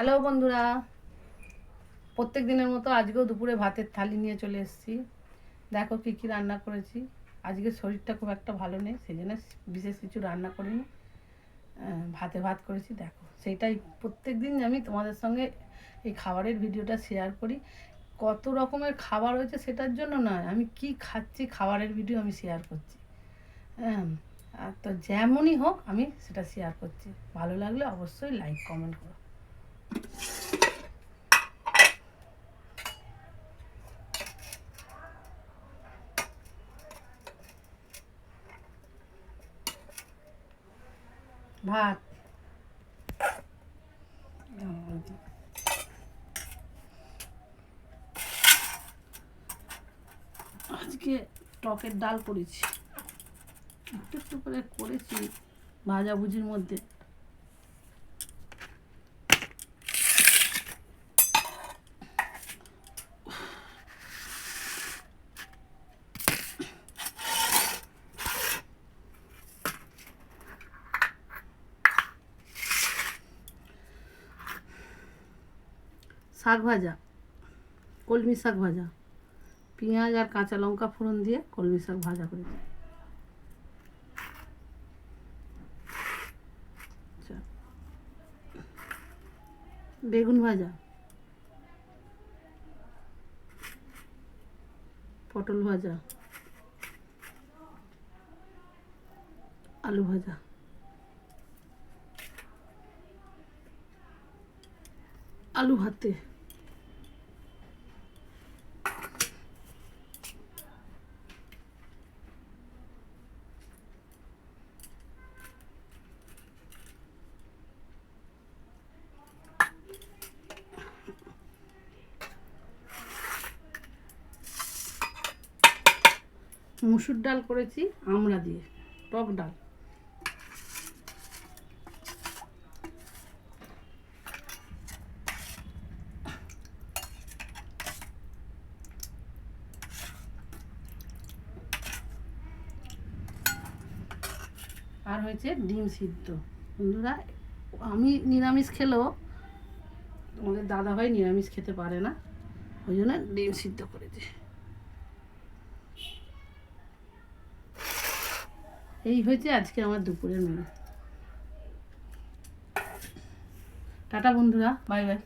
Hello বন্ধুরা, প্রত্যেক দিনের মতো আজকেও দুপুরে ভাতের থালি নিয়ে চলে এসেছি। দেখো কী কী রান্না করেছি। আজকে শরীরটা খুব একটা ভালো নেই, সেই জন্য বিশেষ কিছু রান্না করিনি, ভাত করেছি। দেখো সেইটাই প্রত্যেক দিন আমি তোমাদের সঙ্গে এই খাবারের ভিডিওটা শেয়ার করি। কত রকমের খাবার হয়েছে সেটার জন্য নয়, আমি কি খাচ্ছি খাবারের ভিডিও আমি শেয়ার করছি। হ্যাঁ, তো যেমনই হোক আমি সেটা শেয়ার করছি। ভালো লাগলে অবশ্যই লাইক কমেন্ট করো। ভাত, আজকে টকের ডাল করেছি, একটু একটু করে করেছি ভাজাভুজির মধ্যে। শাক ভাজা, কলমি শাক ভাজা, পেঁয়াজ আর কাঁচা লঙ্কা ফোড়ন দিয়ে কলমি শাক ভাজা করেছি। বেগুন ভাজা, পটল ভাজা, আলু ভাজা, আলু ভাতে, মুসুর ডাল করেছি আমড়া দিয়ে, টক ডাল। আর হয়েছে ডিম সিদ্ধ। বন্ধুরা, আমি নিরামিষ খেলেও আমাদের দাদাভাই নিরামিষ খেতে পারে না, ওই জন্য ডিম সিদ্ধ করেছি। এই হয়েছে আজকে আমার দুপুরের মেনু। টাটা বন্ধুরা, বাই বাই।